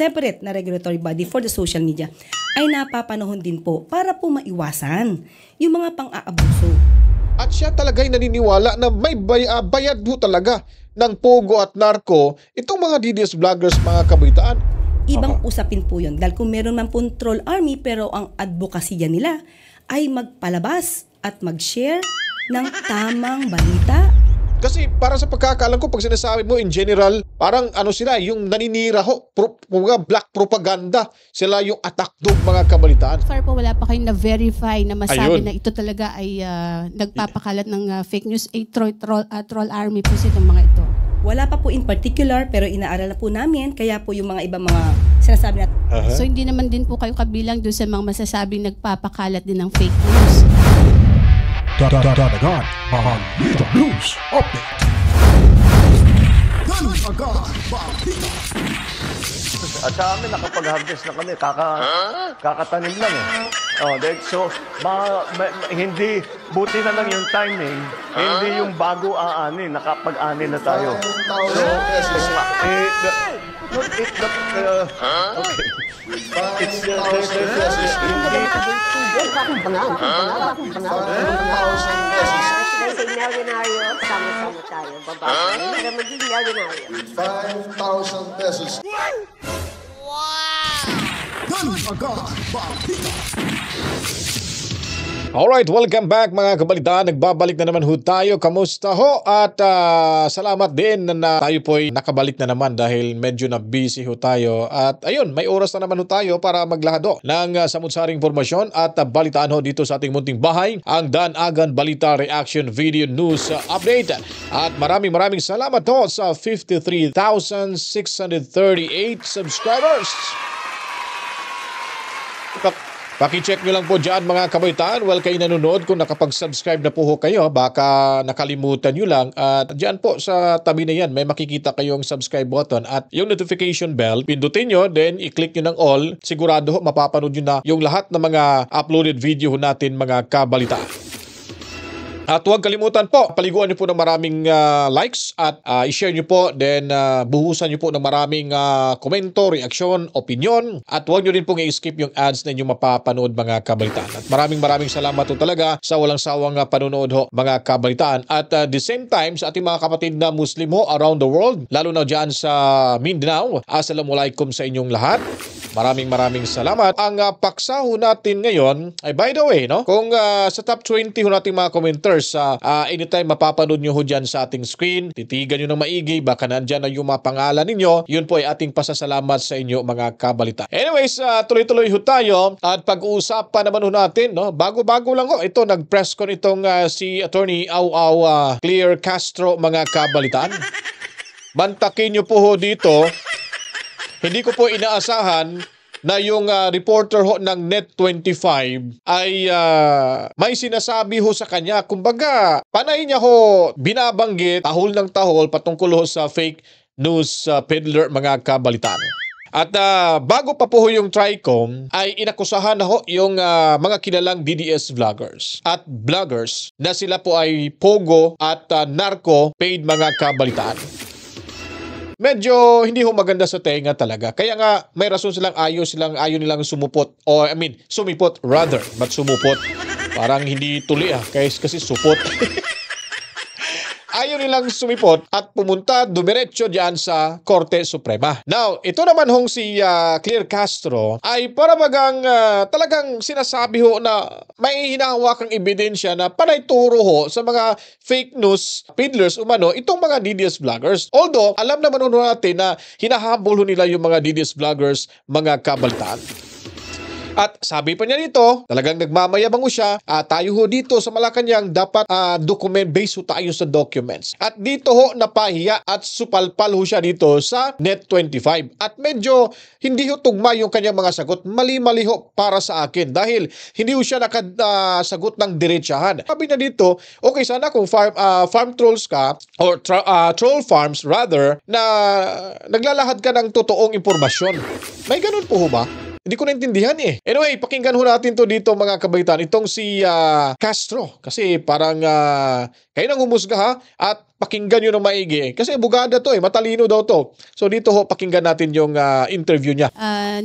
separate na regulatory body for the social media ay napapanahon din po para po maiwasan yung mga pang-aabuso. At siya talaga'y naniniwala na may bayad ho talaga ng Pogo at Narco itong mga DDS vloggers, mga kabaitaan. Ibang usapin po yun. Dahil kung meron man pong troll army pero ang advokasya nila ay magpalabas at mag-share ng tamang balita. Kasi para sa pagkakaalam ko, pag sinasabi mo in general, parang ano sila, yung naninira ho, mga black propaganda. Sila yung attack dog, mga kabalitaan. So far po, wala pa kayong na-verify na masabi Ayun. na ito talaga ay nagpapakalat ng fake news. Troll army po itong mga ito. Wala pa po in particular pero inaaral na po namin kaya po yung mga ibang mga sinasabi natin. So hindi naman din po kayo kabilang doon sa mga masasabing nagpapakalat din ng fake news. Dadagan Balita News Update. Dadagan Balita. At sa amin, nakapag-harvest na kami. Kakatanim lang eh. So, hindi, buti na lang yung timing. Hindi yung bago aanin. Nakapag-anin na tayo. So, Milyonaryo, sama-sama tayo. Babae, para maging milyonaryo. 5,000 pesos. Dadagan Balita. Alright, welcome back mga kabalitaan. Nagbabalik na naman ho tayo. Kamusta ho? At salamat din na tayo po'y nakabalik na naman dahil medyo na busy ho tayo. At ayun, may oras na naman ho tayo para maglahad ho ng samut-saring informasyon at balitaan ho dito sa ating munting bahay, ang Danagan Balita Reaction Video News Update. At maraming salamat ho sa 53,638 subscribers. Paki-check nyo lang po dyan mga kabaitaan. Well, kayo nanonood, kung nakapag-subscribe na po ho kayo, baka nakalimutan nyo lang. At dyan po sa tabi na yan, may makikita kayong subscribe button at yung notification bell. Pindutin nyo, then i-click nyo ng all. Sigurado ho, mapapanood nyo na yung lahat ng mga uploaded video ho natin mga kabalitaan. At huwag kalimutan po, paliguan niyo po ng maraming likes at i-share niyo po, then buhusan niyo po ng maraming komento, reaksyon, opinion. At huwag niyo rin pong i-skip yung ads na inyong mapapanood mga kabalitaan. At maraming salamat po talaga sa walang sawang panonood ho mga kabalitaan. At the same time, sa ating mga kapatid na Muslim ho around the world, lalo na dyan sa Mindanao, assalamualaikum sa inyong lahat. Maraming salamat. Ang paksa ho natin ngayon ay, by the way, no, kung sa top 20 ho nating mga commenters, anytime mapapanood nyo ho dyan sa ating screen, titigan nyo ng maigi, baka nandyan na yung mga pangalan ninyo, yun po ay ating pasasalamat sa inyo mga kabalita. Anyways, tuloy-tuloy ho tayo at pag-uusapan naman ho natin, no, bago-bago lang ho, ito nag-press con itong si Attorney Claire Castro mga kabalitaan. Mantakin nyo po ho dito. Hindi ko po inaasahan na yung reporter ho ng Net25 ay may sinasabi ho sa kanya. Kumbaga, panay niya ho binabanggit tahol ng tahol patungkol ho sa fake news peddler mga kabalitaan. At bago pa po ho yung TRICOM ay inakusahan na ho yung mga kilalang DDS vloggers at vloggers na sila po ay Pogo at Narco paid mga kabalitaan. Medyo hindi ho maganda sa tenga talaga. Kaya nga may rason silang ayaw nilang sumupot, o sumipot rather, but sumupot. Parang hindi tuli kasi supot. Ayaw nilang sumipot at pumunta dumiretso diyan sa Korte Suprema. Now, ito naman hong si Claire Castro ay para talagang sinasabi ho na may hinahawakang ebidensya na panay turo ho sa mga fake news peddlers umano itong mga DDS vloggers. Although, alam naman ho natin na hinahabol ho nila yung mga DDS vloggers mga kabalitaan. At sabi pa niya dito, talagang nagmamayabang ho siya, tayo ho dito sa Malacanang dapat based ho tayo sa documents. At dito ho napahiya at supalpal ho siya dito sa Net25. At medyo hindi ho tugma yung kanyang mga sagot. Mali-mali ho para sa akin dahil hindi ho siya nakasagot ng diretsahan. Sabi niya dito, okay sana kung farm trolls ka or troll farms rather na naglalahad ka ng totoong impormasyon. May ganun po ho ba? Hindi ko naintindihan eh. Anyway, pakinggan ho natin to dito mga kabaitan. Itong si Castro. Kasi parang kayo nang humusga ha. At pakinggan nyo ng maigi. Kasi bugada to matalino daw to. So dito ho, pakinggan natin yung interview niya.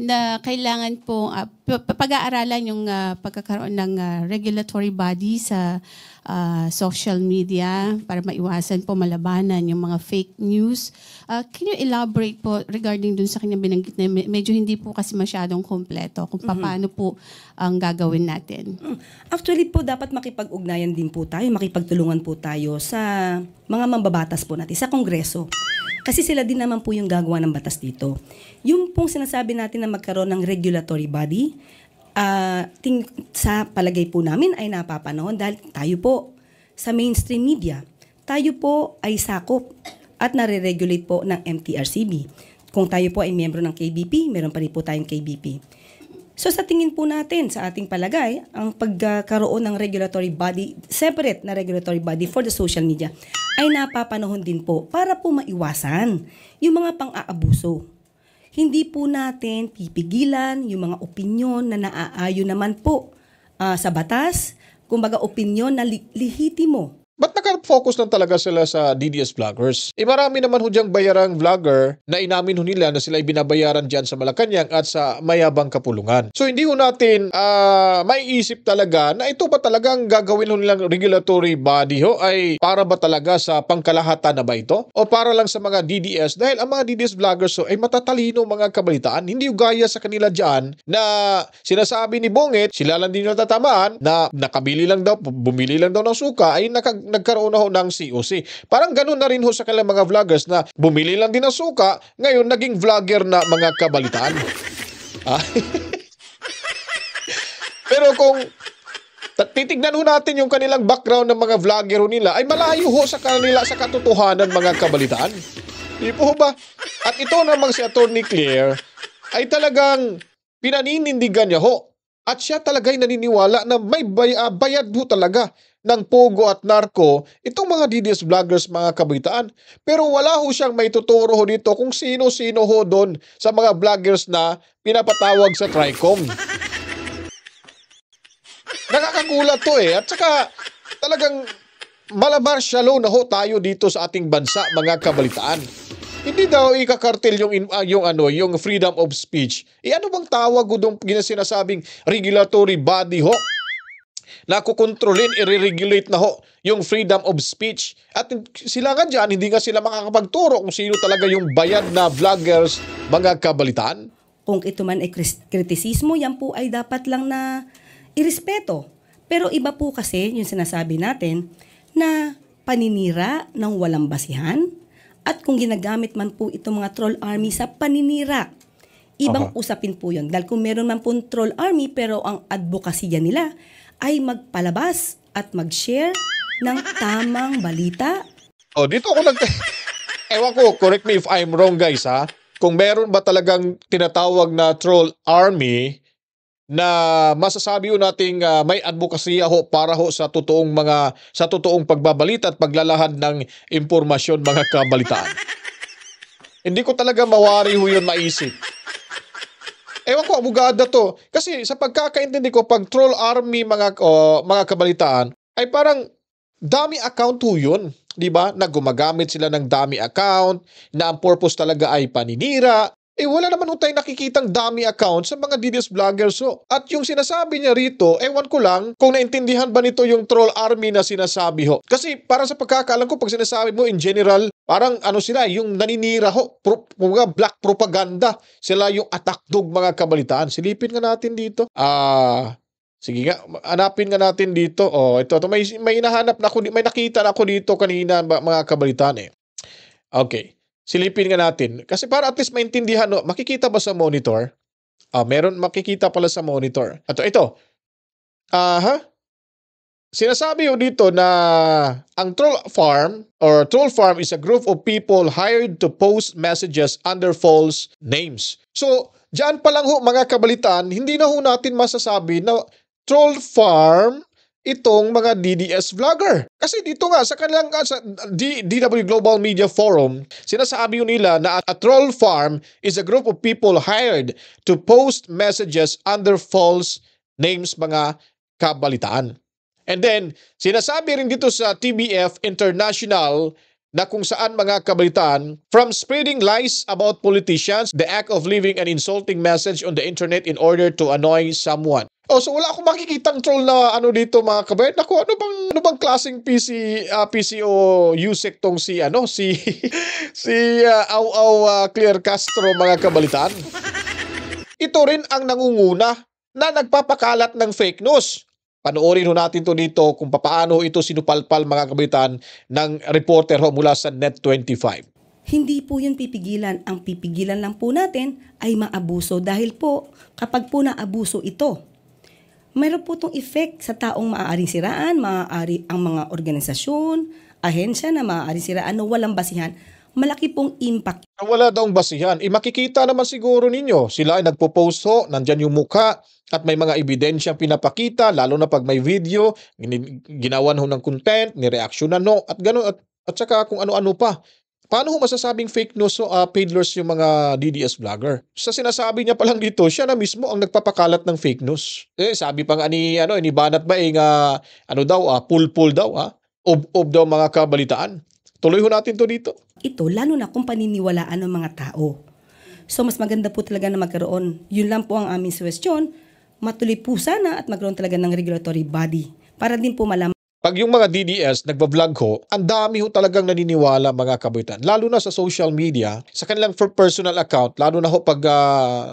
Na kailangan po pag-aaralan yung pagkakaroon ng regulatory body sa social media para maiwasan po malabanan yung mga fake news. Can you elaborate po regarding dun sa kanyang binanggit na medyo hindi po kasi masyadong kompleto kung paano po ang gagawin natin? Actually po, dapat makipag-ugnayan din po tayo, makipagtulungan po tayo sa mga mambabatas po natin, sa Kongreso. Kasi sila din naman po yung gagawa ng batas dito. Yung pong sinasabi natin na magkaroon ng regulatory body, sa palagay po namin ay napapanahon dahil tayo po sa mainstream media, tayo po ay sakop at nare-regulate po ng MTRCB. Kung tayo po ay miyembro ng KBP, meron pa rin po tayong KBP. So sa tingin po natin, sa ating palagay, ang pagkaroon ng regulatory body, separate na regulatory body for the social media, ay napapanahon din po para po maiwasan yung mga pang-aabuso. Hindi po natin pipigilan yung mga opinyon na naaayon naman po sa batas, kumbaga opinyon na lehitimo. Ba't naka-focus lang talaga sila sa DDS vloggers? Marami naman ho diyang bayarang vlogger na inamin ho nila na sila ay binabayaran dyan sa Malacanang at sa mayabang kapulungan. So hindi ho natin maiisip talaga na ito ba talagang gagawin ho nilang regulatory body ho ay para ba talaga sa pangkalahatan na ba ito? O para lang sa mga DDS? Dahil ang mga DDS vloggers ho ay matatalino mga kabalitaan. Hindi ho gaya sa kanila dyan na sinasabi ni Bongit, sila lang din natatamaan na nakabili lang daw, bumili lang daw ng suka ay nagkaroon na ho ng COC. Parang ganun na rin ho sa kanilang mga vloggers na bumili lang din ng suka, ngayon naging vlogger na mga kabalitaan. Pero kung titignan ho natin yung kanilang background ng mga vlogger ho nila, ay malayo ho sa kanila sa katotohanan mga kabalitaan. Di po ba? At ito namang si Attorney Claire ay talagang pinaninindigan niya ho. At siya talaga'y naniniwala na may bayad ho talaga ng pogo at narko itong mga DDS vloggers mga kabaitaan. Pero wala ho siyang may tuturo ho dito kung sino-sino ho doon sa mga vloggers na pinapatawag sa TRICOM. Nakakagulat to At saka talagang malamarsyalo na ho tayo dito sa ating bansa mga kabalitaan. Hindi daw ikakartel yung freedom of speech. Ano bang tawag ho doon sinasabing regulatory body ho? Na kukontrolin, i-regulate na ho yung freedom of speech. At sila nga dyan, hindi nga sila makakapagturo kung sino talaga yung bayad na vloggers, mga kabalitaan. Kung ito man ay kritisismo, yan po ay dapat lang na irespeto. Pero iba po kasi yung sinasabi natin na paninira ng walang basihan at kung ginagamit man po itong mga troll army sa paninira. Ibang usapin po yun. Dahil kung meron man po troll army pero ang advokasya nila ay magpalabas at mag-share ng tamang balita. Dito ako ewan ko, correct me if I'm wrong guys Kung meron ba talagang tinatawag na troll army na masasabi ho nating may advokasya ho para ho sa totoong pagbabalita at paglalahad ng impormasyon mga kabalitaan. Hindi ko talaga mawari ho yun maisip. Ewan ko, abogada to. Kasi sa pagkakaintindi ko, pag troll army mga kabalitaan, ay parang dami account ho yun. Diba? Na gumagamit sila ng dami account, na ang purpose talaga ay paninira. Wala naman ho tayong nakikitang dami account sa mga DDS vloggers ho. At yung sinasabi niya rito, ewan ko lang kung naintindihan ba nito yung troll army na sinasabi ho. Kasi parang sa pagkakaalam ko, pag sinasabi mo in general, parang sila, yung naninira ho, mga black propaganda. Sila yung attack dog mga kabalitaan. Silipin nga natin dito. Sige nga, hanapin nga natin dito. Ito may hinahanap na ako, may nakita na ako dito kanina mga kabalitaan Okay. Silipin nga natin. Kasi para at least maintindihan, makikita ba sa monitor? Meron makikita pala sa monitor. Ito. Sinasabi ho dito na ang troll farm is a group of people hired to post messages under false names. So, diyan pa lang ho mga kabalitaan, hindi na ho natin masasabi na troll farm itong mga DDS vlogger. Kasi dito nga sa kanilang sa DW Global Media Forum, sinasabi nila na a troll farm is a group of people hired to post messages under false names mga kabalitaan. And then, sinasabi rin dito sa TBF International na kung saan mga kabalitaan, from spreading lies about politicians, the act of leaving an insulting message on the internet in order to annoy someone. Oh, so wala akong makikitang troll na ano dito mga kabayan. Naku, ano bang klaseng PCO Yusek tong si Claire Castro mga kabalitaan. Ito rin ang nangunguna na nagpapakalat ng fake news. Panoorin ho natin to dito kung paano ito sinupalpal mga kabalitaan ng reporter ho mula sa Net25. Hindi po yun pipigilan. Ang pipigilan lang po natin ay maabuso dahil po kapag po naabuso ito, mayroon po itong effect sa taong maaaring siraan, maaari ang mga organisasyon, ahensya na maaaring siraan na walang basihan. Malaki pong impact. Wala daw basihan. Makikita naman siguro ninyo. Sila ay nagpo-post ho, nandyan yung mukha at may mga ebidensya pinapakita, lalo na pag may video, ginawan ho ng content, nireaksyonan ho, at gano'n, at saka kung ano-ano pa. Paano ho masasabing fake news peddlers yung mga DDS vlogger? Sa sinasabi niya pa lang dito, siya na mismo ang nagpapakalat ng fake news. Sabi pa nga ni Banat ba pul-pul daw, ob daw mga kabalitaan. Tuloy ho natin to dito. Ito, lalo na kung paniniwalaan ng mga tao. So, mas maganda po talaga na magkaroon. Yun lang po ang aming suwestyon. Matuloy po sana at magkaroon talaga ng regulatory body para din po malaman. Pag yung mga DDS nagbablog ho, ang dami ho talagang naniniwala mga kabaitan. Lalo na sa social media, sa kanilang personal account, lalo na ho pag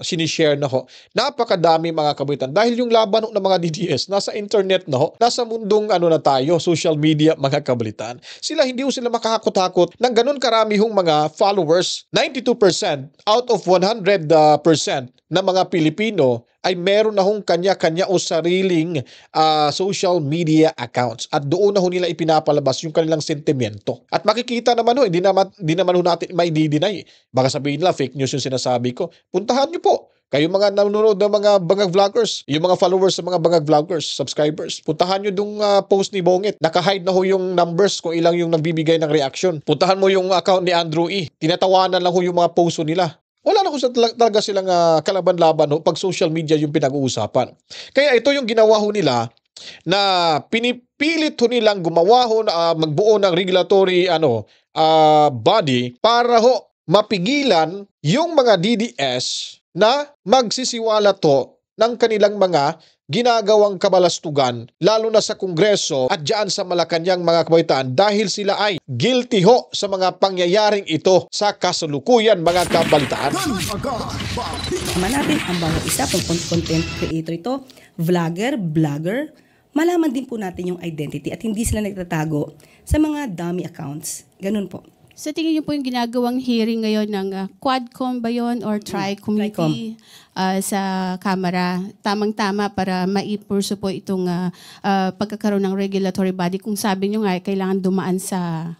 sinishare na ho, napakadami mga kabaitan. Dahil yung laban ho ng mga DDS, nasa internet na ho, nasa mundong na tayo, social media mga kabaitan. Hindi ho sila makakatakot ng ganun karami hong mga followers. 92% out of 100% na mga Pilipino ay meron na hong kanya-kanya o sariling social media accounts. At doon na ho nila ipinapalabas yung kanilang sentimento. At makikita naman ho, hindi naman ho natin may deny. Baka sabihin nila, fake news yung sinasabi ko. Puntahan nyo po. Kayo mga nanonood ng mga bangag vloggers, yung mga followers sa mga bangag vloggers, subscribers, puntahan nyo yung post ni Bongit. Naka-hide na ho yung numbers kung ilang yung nagbibigay ng reaction. Puntahan mo yung account ni Andrew E. Tinatawanan lang ho yung mga post nila. Wala na ko talaga silang kalaban-laban pag social media yung pinag-uusapan. Kaya ito yung ginawa ho nila na pinipilit ho nilang gumawa ho magbuo ng regulatory body para ho mapigilan yung mga DDS na magsisiwala to ng kanilang mga ginagawang kabalastugan, lalo na sa Kongreso at dyan sa Malacanang mga kabaitaan dahil sila ay guilty ho sa mga pangyayaring ito sa kasalukuyan mga kabalitaan. Tama natin ang bawat isa kung content creator ito, vlogger, blogger, malaman din po natin yung identity at hindi sila nagtatago sa mga dummy accounts. Ganun po. Sa tingin niyo po yung ginagawang hearing ngayon ng Quadcom ba yun or Tri-Committee sa Kamara, tamang-tama para maipurso po itong pagkakaroon ng regulatory body kung sabi niyo nga kailangan dumaan sa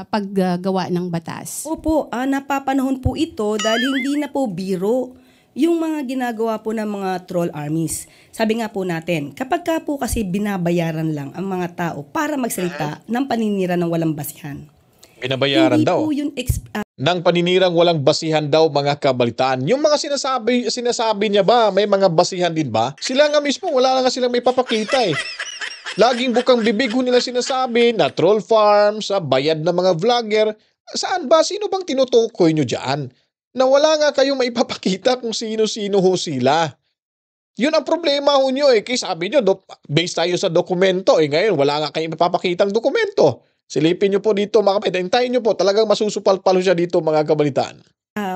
paggawa ng batas? Opo, napapanahon po ito dahil hindi na po biro yung mga ginagawa po ng mga troll armies. Sabi nga po natin, kapag ka po kasi binabayaran lang ang mga tao para magsalita ng paninira ng walang basihan. Binabayaran hindi daw. Po yung ng paninirang walang basihan daw mga kabalitaan. Yung mga sinasabi niya ba, may mga basihan din ba? Sila nga mismo, wala nga silang may papakita eh. Laging bukang bibig ho nila sinasabi na troll farms, bayad na mga vlogger. Saan ba? Sino bang tinutukoy nyo dyan? Na wala nga kayong maipapakita kung sino-sino ho sila. Yun ang problema ho nyo eh. Kaya sabi nyo, based tayo sa dokumento eh. Ngayon, wala nga kayong mapapakitang dokumento. Silipin nyo po dito mga kapatid. Hintayin nyo po. Talagang masusupal-palo siya dito mga kabalitaan.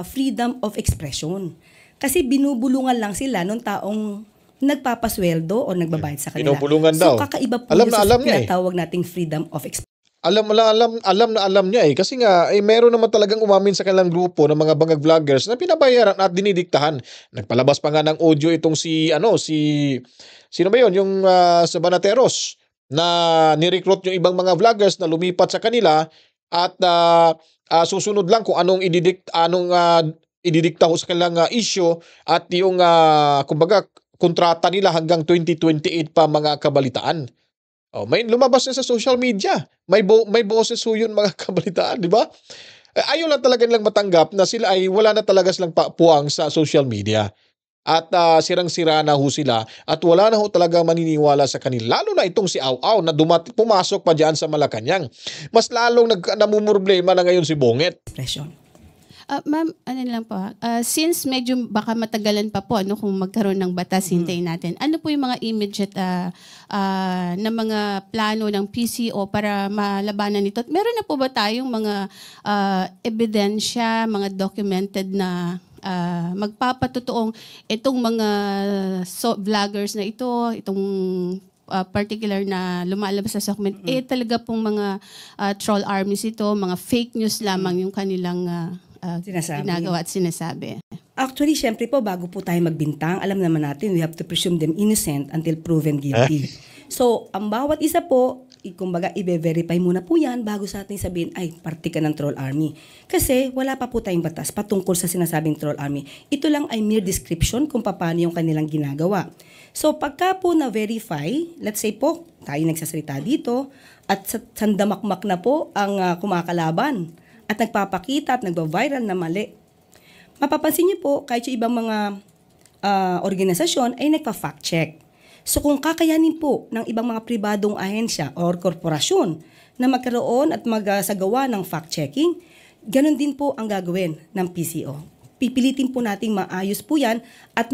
freedom of expression. Kasi binubulungan lang sila nung taong nagpapasweldo o nagbabayad sa kanila. Binubulungan so, daw. kakaiba po Alam yun na sa alam niya tinatawag nating freedom of expression. Alam niya eh. Kasi nga, meron naman talagang umamin sa kanilang grupo ng mga bangag vloggers na pinabayaran at dinidiktahan. Nagpalabas pa nga ng audio itong sino ba yun? Yung sa Banateros na nirecruit yung ibang mga vloggers na lumipat sa kanila at susunod lang kung anong ididikta ko sa kanilang issue at yung kumbaga kontrata nila hanggang 2028 pa mga kabalitaan. Oh, may lumabas na sa social media. May boses ho yun mga kabalitaan, di ba? Ayaw lang talaga nilang matanggap na sila ay wala na talaga silang puwang sa social media. at sirang-sira na ho sila at wala na ho talaga maniniwala sa kanila. Lalo na itong si Au-Au na pumasok pa dyan sa Malacanang. Mas lalong namumroblema na ngayon si Bonget. Expression. Ma'am, ano lang po, since medyo baka matagalan pa po kung magkaroon ng batas, hintayin natin. Ano po yung mga immediate na mga plano ng PCO para malabanan ito? Meron na po ba tayong mga ebidensya, mga documented na magpapatotoong itong mga vloggers na itong particular na lumalabas sa document, talaga pong mga troll armies ito, mga fake news lamang yung kanilang ginagawa at sinasabi. Actually, syempre po, bago po tayo magbintang, alam naman natin, we have to presume them innocent until proven guilty. So, ang bawat isa po, kumbaga, i-verify muna po yan bago sa ating sabihin, ay, parte ka ng troll army. Kasi wala pa po tayong batas patungkol sa sinasabing troll army. Ito lang ay mere description kung paano yung kanilang ginagawa. So, pagka po na-verify, let's say po, tayo nagsasalita dito, at sandamakmak na po ang kumakalaban, at nagpapakita at nagba-viral na mali. Mapapansin niyo po, kahit yung ibang mga organisasyon ay nagpa-fact check. So kung kakayanin po ng ibang mga pribadong ahensya or korporasyon na magkaroon at magsagawa ng fact-checking, ganun din po ang gagawin ng PCO. Pipilitin po nating maayos po yan at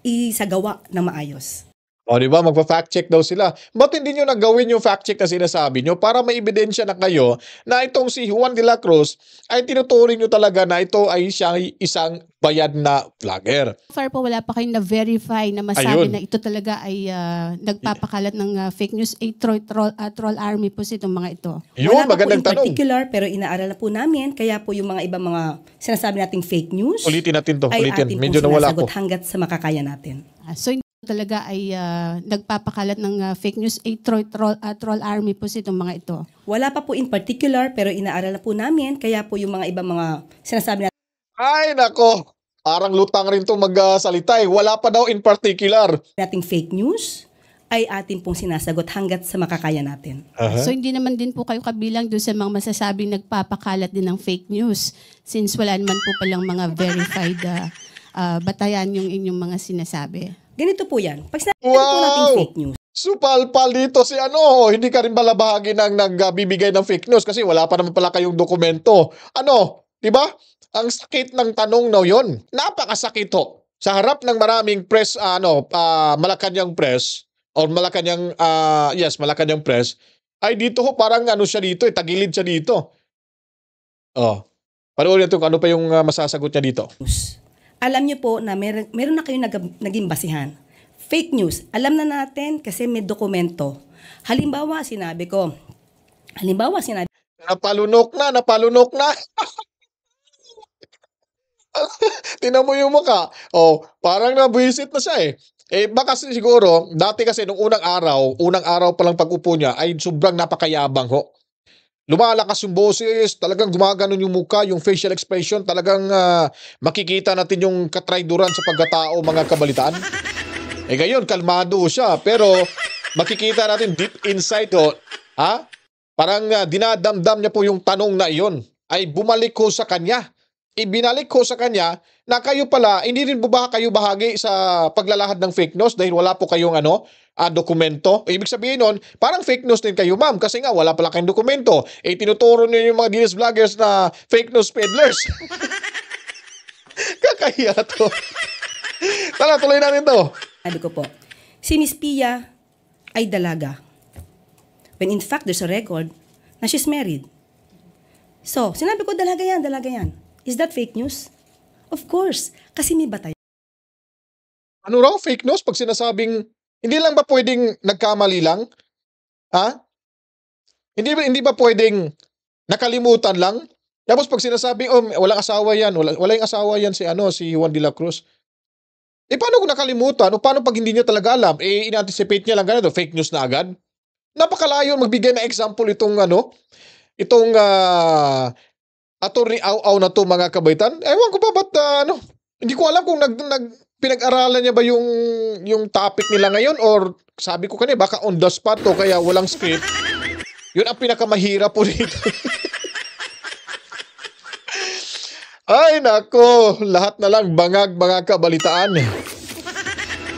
isagawa na maayos. O, di ba? Magpa-fact check daw sila. Ba't hindi nyo nagawin yung fact check na sinasabi nyo para may ebidensya na kayo na itong si Juan de la Cruz ay tinuturing nyo talaga na ito ay siya isang bayad na vlogger. So far po, wala pa kayong na-verify na masabi Ayun. na ito talaga ay nagpapakalat ng fake news. Troll army po itong mga ito. Yun, Wala pa po magandang in tanong. particular, pero inaaral na po namin, kaya po yung mga ibang mga sinasabi nating fake news Ulitin natin to, ay ulitin. ating Medyo pong nawala sinasagot ko. hanggat sa makakaya natin. So hindi talaga ay nagpapakalat ng fake news. Troll army po itong mga ito. Wala pa po in particular, pero inaaral na po namin, kaya po yung mga ibang mga sinasabi Ay, nako. Parang lutang rin itong magsalita eh. Wala pa daw in particular. nating fake news ay ating pong sinasagot hanggat sa makakaya natin. So hindi naman din po kayo kabilang doon sa mga masasabing nagpapakalat din ng fake news since wala naman po palang mga verified batayan yung inyong mga sinasabi. Ganito po yan. Pag sinabi po Wow! nating fake news, Supalpal dito si ano, hindi ka rin pala bahagi ng nagbibigay ng fake news kasi wala pa naman pala kayong dokumento. Ano, di ba? Ang sakit ng tanong na yon. Napakasakit ho. Sa harap ng maraming press, Malacanang press, or Malacanang, Malacanang press, ay dito ho, parang ano siya dito, tagilid siya dito. Oh, panoorin natin kung ano pa yung masasagot niya dito. alam niyo po na meron na kayong naging basihan. Fake news, alam na natin kasi may dokumento. Halimbawa, sinabi Napalunok na. Tinan mo yung mukha. Oh, parang nabuhisit na siya eh. Eh baka siguro, dati kasi nung unang araw pa lang pag-upo niya ay sobrang napakayabang ho. Lumalakas yung boses, talagang gumaganon yung mukha, yung facial expression, talagang makikita natin yung katrayduran sa pagkatao, mga kabalitaan. Eh ngayon, kalmado siya, pero makikita natin deep inside ho, parang dinadamdam niya po yung tanong na iyon, ay bumalik ko sa kanya. Ibinalik ko sa kanya na kayo pala, hindi rin ba kayo bahagi sa paglalahad ng fake news dahil wala po kayong dokumento? Ibig sabihin nun, parang fake news din kayo, ma'am, kasi nga wala pala kayong dokumento. Eh, tinuturo niyo yung mga dinis vloggers na fake news peddlers. Kakahiya to. Tara, tuloy natin to. Sabi ko po, si Miss Pia ay dalaga. When in fact, there's a record na she's married. So, sinabi ko, dalaga yan. Is that fake news? Of course, kasi may batayan. Ano raw, fake news? Pag sinasabing, hindi lang ba pwedeng nagkamali lang? Hindi ba pwedeng nakalimutan lang? Tapos pag sinasabing, walang asawa yan, walang asawa yan si Juan de la Cruz. Eh, paano kung nakalimutan? O paano pag hindi niya talaga alam? Eh, in-anticipate niya lang ganito, fake news na agad? Napakalayo magbigay na example itong Attorney Au-Au na to, mga kabaitan. Ewan ko ba ba't hindi ko alam kung pinag-aralan niya ba yung topic nila ngayon or sabi ko kanina baka on the spot to kaya walang script. Yun ang pinakamahirap po dito. Ay nako, lahat na lang bangag mga kabalitaan.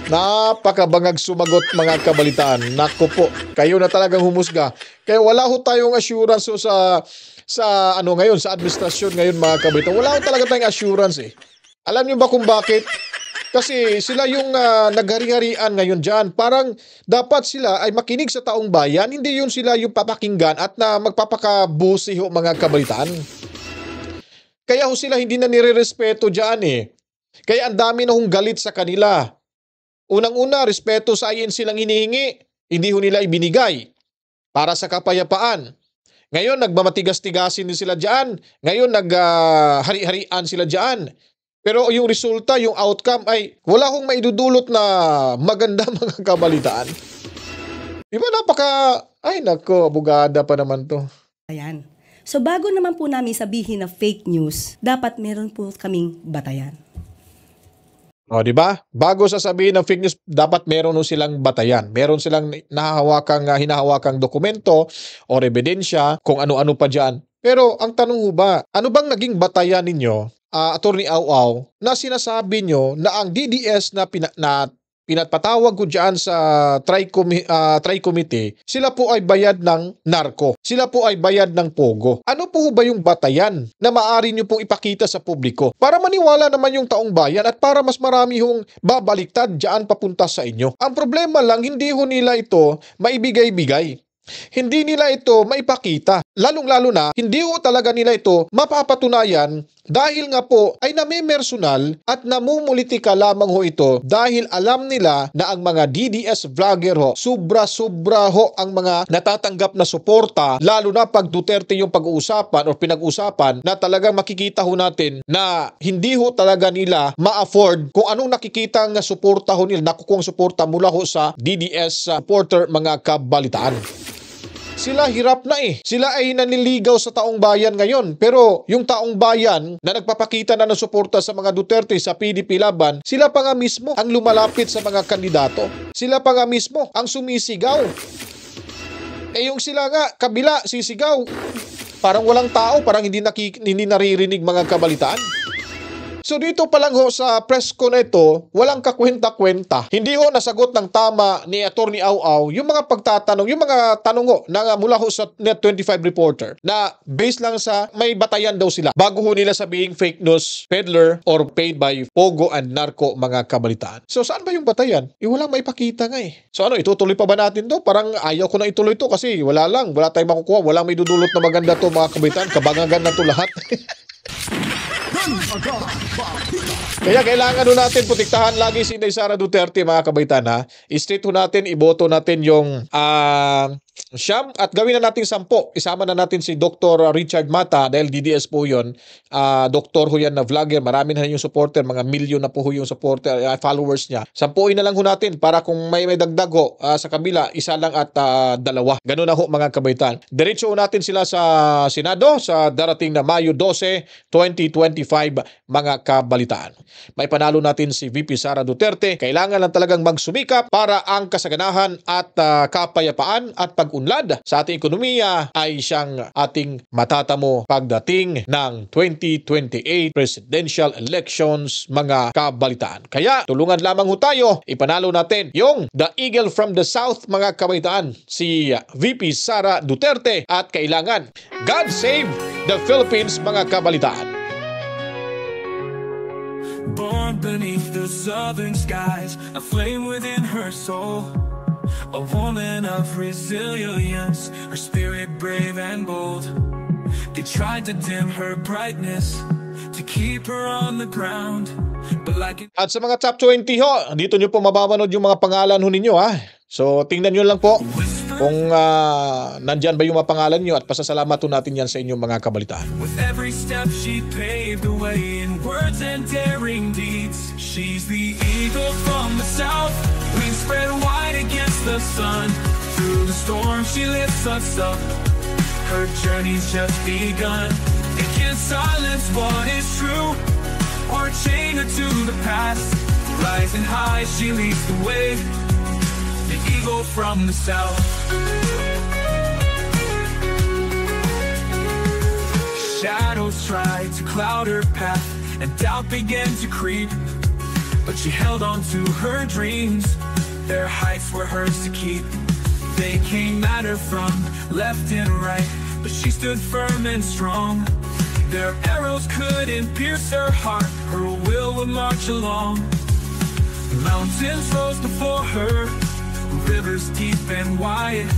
Napakabangag sumagot mga kabalitaan. Naku po, kayo na talagang humusga. Kaya wala ho tayong assurance ho sa ano ngayon, sa administrasyon ngayon mga kabalitaan. Wala ho talaga tayong assurance eh. Alam niyo ba kung bakit? Kasi sila yung naghari-harian ngayon dyan. Parang dapat sila ay makinig sa taong bayan. Hindi yun sila yung papakinggan at na magpapakabusi ho mga kabalitaan. Kaya ho sila hindi na nire-respeto dyan eh. Kaya ang dami na hong galit sa kanila. Unang-una, respeto sa INC lang hinihingi. Hindi ho nila ibinigay para sa kapayapaan. Ngayon, nagmamatigas-tigasin din sila dyan. Ngayon, naghari-harian sila dyan. Pero yung resulta, yung outcome ay wala hong maidudulot na maganda mga kabalitaan. Di ba ay nako, abogada pa naman to. Ayan. So bago naman po namin sabihin na fake news, dapat meron po kaming batayan. O, di ba? Bago sasabihin ng fake news, dapat meron silang batayan. Meron silang hinahawakang dokumento o ebidensya, kung ano-ano pa dyan. Pero ang tanong ho ba, ano bang naging batayan ninyo, Attorney Au-Au, na sinasabi nyo na ang DDS na pinatpatawag ko dyan sa Tri-Committee, sila po ay bayad ng narko. Sila po ay bayad ng pogo. Ano po ba yung batayan na maaari nyo pong ipakita sa publiko? Para maniwala naman yung taong bayan at para mas marami hong babaliktad dyan papunta sa inyo. Ang problema lang, hindi ho nila ito maibigay-bigay. Hindi nila ito maipakita. Lalong-lalo na, hindi ho talaga nila ito mapapatunayan dahil nga po ay namimersonal at namumulitika lamang ho ito dahil alam nila na ang mga DDS vlogger ho, sobra-sobra ho ang mga natatanggap na suporta, lalo na pag Duterte yung pag-uusapan o pinag-usapan na talagang makikita ho natin na hindi ho talaga nila ma-afford kung anong nakikita nga suporta ho nila, nakukuhang suporta mula ho sa DDS supporter mga kabalitaan. Sila hirap na eh. Sila ay naniligaw sa taong bayan ngayon. Pero yung taong bayan na nagpapakita na ng suporta sa mga Duterte sa PDP laban, sila pa nga mismo ang lumalapit sa mga kandidato. Sila pa nga mismo ang sumisigaw. Eh yung sila nga, kabila, sisigaw. Parang walang tao, parang hindi naririnig mga kabalitaan. So dito pa lang ho sa press ko na ito, walang kakwenta-kwenta. Hindi ho nasagot ng tama ni Attorney Au-Au yung mga pagtatanong, yung mga tanong ho na mula ho sa Net25 reporter na based lang sa may batayan daw sila bago ho nila sabihing fake news peddler or paid by pogo and narco mga kabalitaan. So saan ba yung batayan? Walang maipakita nga eh. So itutuloy pa ba natin to? Parang ayaw ko na ituloy to kasi wala tayong makukuha, walang may dudulot na maganda to mga kabalitaan, kabangagan na to lahat. Kaya kailangan natin protektahan lagi si Inday Sara Duterte mga kabaitan ha. I-straight natin, iboto natin yung siyam at gawin na natin 10. Isama na natin si Dr. Richard Mata dahil DDS po yun. Doktor ho yan na vlogger. Marami na yung supporter. Mga milyon na po yung supporter, followers niya. 10 na lang ho natin para kung may dagdag ho sa kabila, isa lang at 2. Ganun na ho mga kabaitan. Diretso natin sila sa Senado sa darating na Mayo 12, 2025 mga kabalitaan. May panalo natin si VP Sara Duterte. Kailangan lang talagang magsumikap para ang kasaganahan at kapayapaan at pag-unlad sa ating ekonomiya ay siyang ating matatamo pagdating ng 2028 presidential elections mga kabalitaan. Kaya tulungan lamang ho tayo, ipanalo natin yung The Eagle from the South mga kabalitaan, si VP Sara Duterte at kailangan God save the Philippines mga kabalitaan. Born beneath the southern skies, a flame within her soul, a woman of resilience, her spirit brave and bold. They tried to dim her brightness, to keep her on the ground, but like At sa mga top 20 ho, dito nyo po mababanood yung mga pangalan ho ninyo ha. So tingnan nyo lang po kung nandyan ba yung mga pangalan nyo at pasasalamat ho natin yan sa inyong mga kabalitaan. with every step she paved the way in words and daring deeds. She's the eagle from the south, wings spread wide against the sun. Through the storm she lifts us up, her journey's just begun. It can't silence what is true or chain her to the past. Rising high she leads the way, the eagle from the south. Shadows tried to cloud her path, and doubt began to creep. but she held on to her dreams. Their heights were hers to keep. They came at her from left and right, but she stood firm and strong. Their arrows couldn't pierce her heart, her will would march along. Mountains rose before her, rivers deep and wide,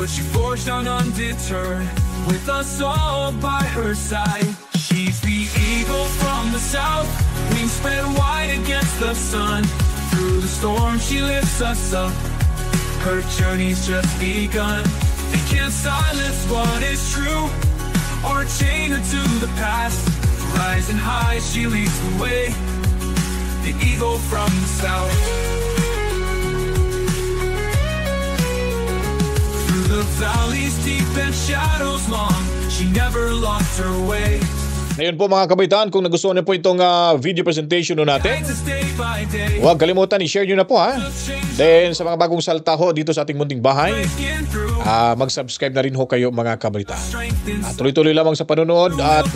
but she forged on undeterred, with us all by her side. She's the eagle from the south, wings spread wide against the sun. Through the storm she lifts us up, her journey's just begun. They can't silence what is true, or chain her to the past. Rising high she leads the way, the eagle from the south. Through the valleys deep and shadows long, she never lost her way. Ngayon po mga kabataan, kung nagustuhan niyo po itong video presentation natin, Guides us day by day, huwag kalimutan, i-share nyo na po ha. Then sa mga bagong salta ho dito sa ating munting bahay, breaking through, mag-subscribe na rin ho kayo mga kabataan. strengthens Tuloy-tuloy lamang sa panonood at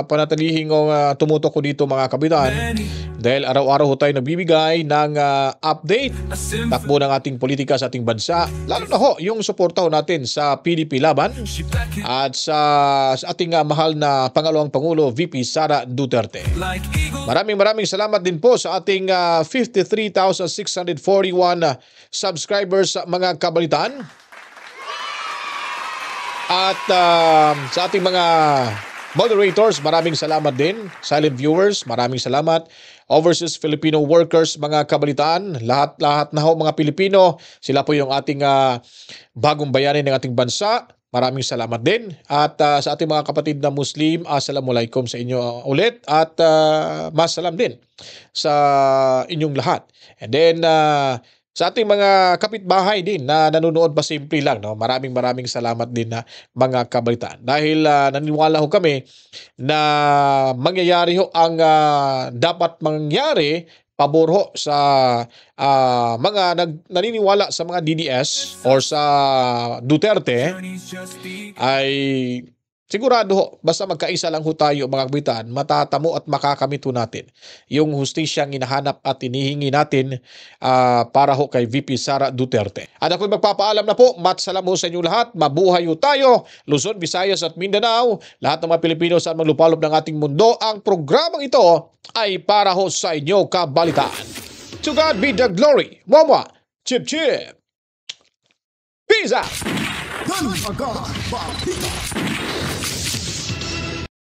panatilihing tumutok ko dito mga kabataan, dahil araw-araw ho tayo nagbibigay ng update, a symphony. takbo ng ating politika sa ating bansa, lalo na ho yung suporta ho natin sa PDP Laban She beckons at sa ating mahal na Pangalawang Pangulo VP Sara Duterte. like eagle. Maraming salamat din po sa ating 53,641 subscribers mga kabalitaan. At sa ating mga moderators, maraming salamat din. Silent viewers, maraming salamat. Overseas Filipino workers, mga kabalitaan, lahat na ho mga Pilipino, sila po yung ating bagong bayani ng ating bansa. Maraming salamat din. At sa ating mga kapatid na Muslim, assalamualaikum sa inyo ulit. At masalam din sa inyong lahat. And then sa ating mga kapitbahay din na nanonood pa simple lang, no? Maraming salamat din na mga kabalitaan. Dahil naniniwala ho kami na mangyayari ho ang dapat mangyari, pabor ho sa mga naniniwala sa mga DDS or sa Duterte, Journey's just begun. ay sigurado ho, basta magkaisa lang ho tayo mga kabitan, matatamo at makakamit ho natin yung hustisyang hinahanap at inihingi natin para ho kay VP Sara Duterte. At ako'y magpapaalam na po, matsalam ho sa inyo lahat, mabuhay ho tayo, Luzon, Visayas at Mindanao, lahat ng mga Pilipino saan maglupalop ng ating mundo. Ang programang ito ay para ho sa inyo kabalitaan. To God be the glory. Mama, chip chip. Peace out. Gun agad, Bambita.